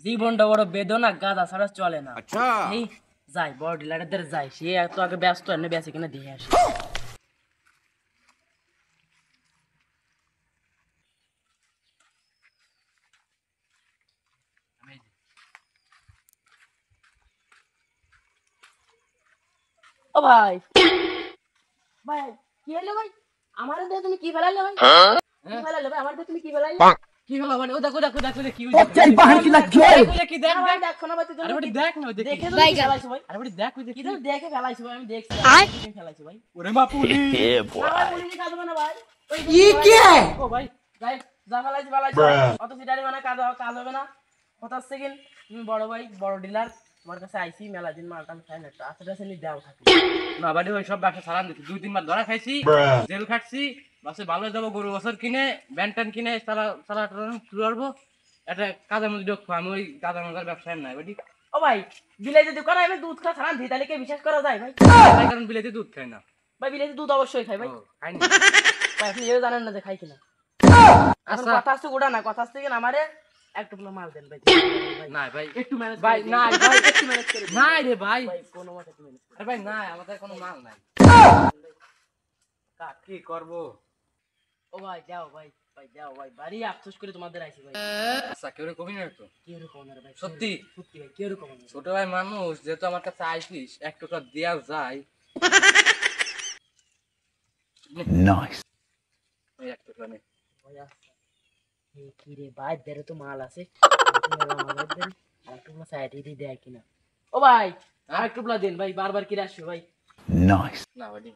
জীবনটা বড় বেদনা, গাঁদা ছাড়া চলে না। আচ্ছা এই যাই বড় ডিলারদের যাই, সে এত আগে ব্যস্ত এনে বেঁচে কিনা দিয়ে আসে। ও ভাই, ভাই কি হলো ভাই? আমার দিয়ে তুমি কি ফেলালে ভাই? কি ফেলালে ভাই? আমার দিয়ে তুমি কি ফেলালে? কি হলো মানে? ও দেখো দেখো দেখো কি ও তেল বাহার কি লাগছে কি দেখ ভাই দেখ। দেখো না ভাই, তুই আরে বেটি দেখ না, দেখি দেখে তুমি ফেলাইছো ভাই। আরে বেটি দেখ ওই কি দেখি। তুমি দেখে ফেলাইছো ভাই, আমি দেখছি তুমি ফেলাইছো ভাই। ওরে মা পুলি। না ভাই, পুলিশে কাজ হবে না ভাই। ওই ये क्या है ও ভাই, যাই যা ফেলাইছো ফেলাইছো, অত সিটারি মানে কাজ হবে না। কথা হচ্ছে কি, তুমি বড় ভাই, বড় ডিলার, তোমার কাছে আইসি মেলা দিন, মালটা আমি খাই না, একটু আস্তে আস্তে নিয়ে দেওয়া থাকি। না বাড়ি ওই সব ব্যবসা ছাড়ান দিতে 2-3 বার ধরা খাইছি, জেল খাটছি, বাসে ভালো যাবো, গরু বছর কিনে ব্যান্টান কিনে চালা চালা শুরু করবো। একটা কাজের মধ্যে ঢুকবো, আমি ওই কাজের মধ্যে ব্যবসায় নাই বাড়ি। ও ভাই, বিলাইতে দোকান আমি দুধ খা ছাড়ান দিই, তাহলে কি বিশ্বাস করা যায় ভাই? তাই কারণ বিলেতে দুধ খাই না। ভাই বিলাইতে দুধ অবশ্যই খাই ভাই। ও, খাই না। ভাই আপনি এও জানেন না যে খাই কিনা। এখন আচ্ছা। কথা আসছে গোটা না, কথা আসছে কিনা আমারে একটু মাল দেন ভাই। না ভাই একটু ম্যানেজ ভাই, করে দিন। না ভাই একটু ম্যানেজ করে দিন। নাই রে ভাই। ভাই কোনো মতে একটু ম্যানেজ করে আরে ভাই নাই, আমাদের কোনো মাল নাই। কা কি করব? ও ভাই যাও ভাই, ভাই যাও ভাই, বাড়ি আফসোস করে তোমাদের আইছি ভাই। আচ্ছা কেউ কমি না তো। কি এরকম না ভাই? সত্যি? সত্যি ভাই, কি এরকম না? ছোট ভাই মানুষ যেহেতু আমার কাছে আইসিস, একটু তো দেয়া যায়। नाइस এই একটু খানে। ভাই আচ্ছা। এই কি রে ভাই, দেরে তো মাল আছে। আর একটু সাইডে দিয়ে দেয় কিনা। ও ভাই আর একটু দিন ভাই, বারবার কি আসবে ভাই? नाइस না বাড়ি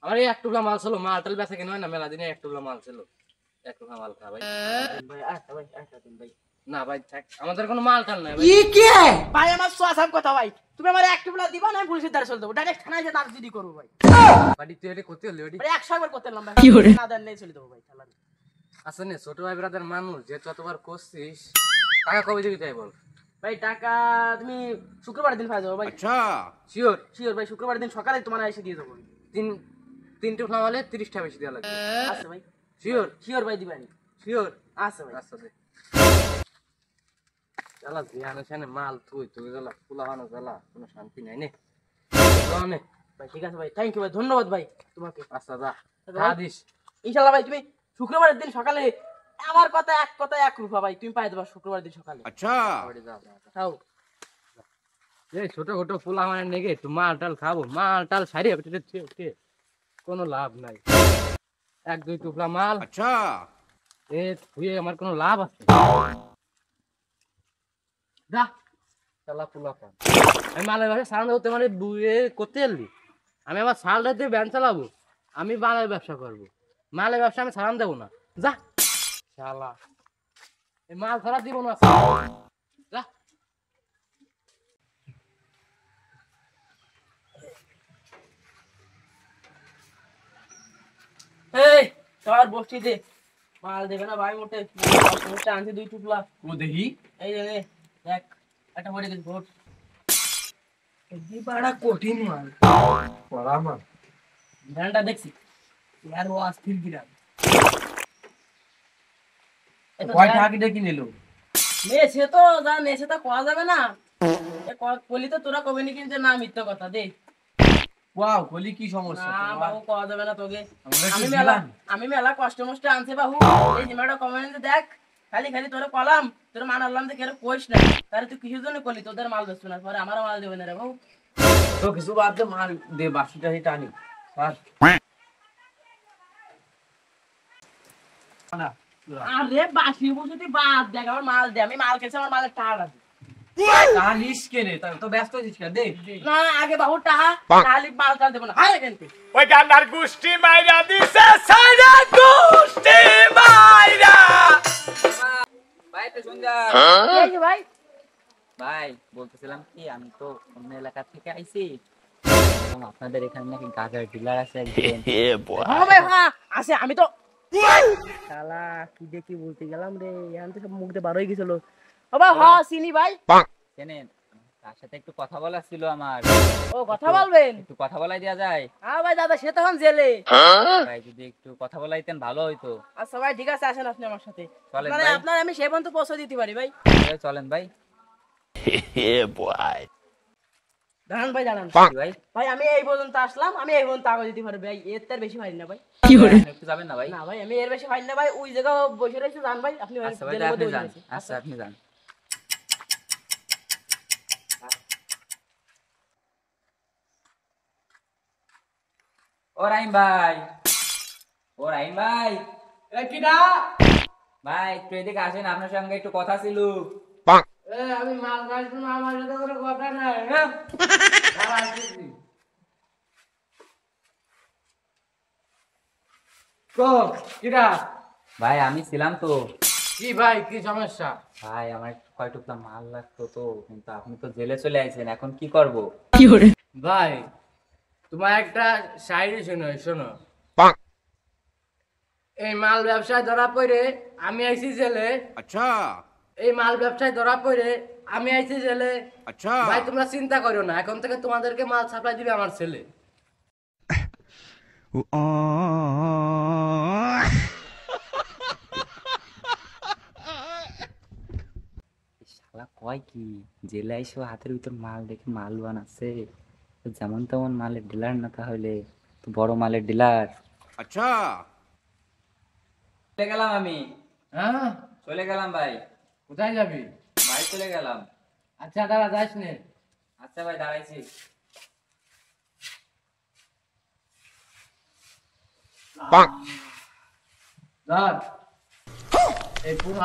আমার এই এক টুকরা মাল ছিল, মালটাল বেচা কেন হয় না, মেলা দিনে এক টুকরা মাল ছিল, এক টুকরা মাল খা ভাই। দিন ভাই, আচ্ছা ভাই, আচ্ছা দিন ভাই। না ভাই থাক, আমাদের কোনো মাল টাল নাই ভাই। ये क्या है ভাই আমার সোয়াসাম কথা ভাই, তুমি আমার এক টুকরা দিবা না, আমি পুলিশের দ্বারা চলে দেবো, ডাইরেক্ট থানায় যে তার যদি করবো ভাই। বাড়ি তুই এটা করতে হলে বাড়ি। ভাই 100 বার করতে নাম ভাই, না দেন নেই চলে দেবো ভাই চালান। আচ্ছা নে, ছোট ভাই ব্রাদার মানুষ যেহেতু এতবার করছিস, টাকা কবে দিবি তাই বল। ভাই টাকা তুমি শুক্রবার দিন পাই যাবো ভাই। अच्छा শিওর? শিওর ভাই, শুক্রবার দিন সকালে তোমার এসে দিয়ে দেবো। তিন টুকরা মালে 30 টাকা বেশি দেওয়া লাগবে। আচ্ছা ভাই, শিওর? শিওর ভাই দিবানি। শিওর? আচ্ছা ভাই। আচ্ছা দে জ্বালা জিয়ানে সেনে মাল তুই তুই জ্বালা ফুলা হানো জ্বালা, কোনো শান্তি নাই নে। নে ভাই ঠিক আছে ভাই, থ্যাংক ইউ ভাই, ধন্যবাদ ভাই তোমাকে। আচ্ছা যা আচ্ছা খা ভাই, দিস। ইনশাল্লাহ ভাই তুমি শুক্রবারের দিন সকালে, আমার কথা এক রূপা ভাই, তুমি পাই দেবা শুক্রবার দিন সকালে। अच्छा বাড়ি যা যা, যা। খাও। এই ছোট ছোট ফুলা মানে নেগে একটু মাল টাল খাবো, মাল টাল সারিয়ে কোনো লাভ নাই। 1-2 টুকরা মাল अच्छा এ ধুয়ে আমার কোনো লাভ আছে? যা চালা ফুলা খান। আমি মালের ব্যবসা সারান হতে মানে বুয়ে করতে এলি, আমি আমার সালটা দিয়ে ব্যান চালাবো, আমি মালের ব্যবসা করবো, মালের ব্যবসা আমি সারান দেবো না। যা শালা, এই মাল ছাড়া দিব না। যা এই সবার বসছি দে, মাল দেবে না ভাই মোটে, সমস্যা আনছি 2 টুকলা। ও দেখি এই যে নে, দেখ একটা করে দিন ভোট। এই বাড়া কঠিন মাল, পড়া মাল। ধানটা দেখছি यार वो अस्थिर गिरा। এ তো কয় ধান- টাকা দিয়ে কিনেলো? নেছে তো যা নেছে তা কোয়া যাবে না। কলি তো তোরা কবে নি কিনতে, না মিথ্যা কথা দে। ওয়াও কলি কি সমস্যা না তোমার? বাবু কোয়া যাবে না তোকে। আমরা কি আমি মেলা দিলাম? আমি মেলা কষ্ট মষ্ট আনছে বাবু, এই জিমাটা কমেন্টে দেখ, খালি খালি তোরে কলাম, তোর মান আনলাম যে কেন কইস না, তারে তুই কিসের জন্য কলি, তোদের মাল বেচবো না, পরে আমারও মাল দেবে না রে বাবু। তো কিছু বাদ দে, মাল দে, বাসিটা টানি স্যার না। আরে বাসি বুঝি বাদ দেখ, আমার মাল দে, আমি মাল খেয়েছি, আমার মালের টাকা আছে। টানিস কে রে? তো ব্যস্ত হইছিস কেন? দে না আগে বাবু টাকা, খালি মাল কাল দেবো না, হারে কিন্তু। ওই গান্ধার গোষ্ঠী মাইরা দিছে সাইরা গোষ্ঠী মাইরা। ভাই তো সন্ধ্যা এই যে ভাই, ভাই বলতেছিলাম কি, আমি তো অন্য এলাকা থেকে আইছি, আপনাদের এখানে নাকি গাঁজার ডিলার আছে একজন। হ্যাঁ ভাই হ্যাঁ আছে, আমি তো শালা কি দেখি বলতে গেলাম রে, এখন তো সব মুখ দিয়ে বার হয়ে গেছিল। ও ভাই হ্যাঁ চিনি ভাই। চেনেন? তার সাথে একটু কথা বলার ছিল আমার। ও কথা বলবেন? একটু কথা বলাই দেওয়া যায়? হ্যাঁ ভাই দাদা, সে তখন জেলে। ভাই যদি একটু কথা বলাইতেন ভালো হইতো। আচ্ছা ভাই ঠিক আছে, আসেন আপনি আমার সাথে, চলেন আপনার ভাই। আপনার আমি সে পর্যন্ত পৌঁছে দিতে পারি ভাই। চলেন ভাই। Yeah, boy. দাঁড়ান ভাই, দাঁড়ান কি ভাই ভাই, আমি এই পর্যন্ত আসলাম, আমি এই পর্যন্ত আগে দিতে পারি ভাই, এর তার বেশি পারি না ভাই। একটু যাবেন না ভাই? না ভাই, আমি এর বেশি পারি না ভাই, ওই জায়গা বসে রয়েছে, যান ভাই আপনি ওই আচ্ছা ভাই জেলের আপনি মধ্যে বসে যান, রয়েছে। আচ্ছা আপনি যান। ও রাহিম ভাই, ও রাহিম ভাই, ভাই একটু এদিকে আসেন, আপনার সঙ্গে একটু কথা ছিল। আমি মাল কাটছি না, আমার সাথে কোনো কথা নাই, হ্যাঁ? দাঁড়া, আসতেছি। কো, কিরা? ভাই আমি ছিলাম তো। কি ভাই, কি সমস্যা? ভাই আমার একটু কয় টুকরা মাল লাগতো তো, কিন্তু আপনি তো জেলে চলে আইছেন, এখন কি করব? ভাই, তোমার একটা শায়রি শোনো, শোনো। এই মাল ব্যবসায় ধরা পড়ে আমি আইছি জেলে। अच्छा এই মাল ব্যবসায় ধরা পড়ে আমি আইছি জেলে। अच्छा ভাই তোমরা চিন্তা করো না, এখন থেকে তোমাদেরকে মাল সাপ্লাই দিবে আমার ছেলে। শালা কয় কি, জেলে আইসো হাতের ভিতর মাল দেখে মাল বানাচ্ছে, তো যেমন তেমন মালের ডিলার না, তাহলে তো বড় মালের ডিলার। अच्छा চলে গেলাম আমি, হ্যাঁ, চলে গেলাম ভাই, কোথায় যাবি? ভাই চলে গেলাম। আচ্ছা দাঁড়া, যাস নে। আচ্ছা ভাই দাঁড়াইছি। ধর, এই পুরো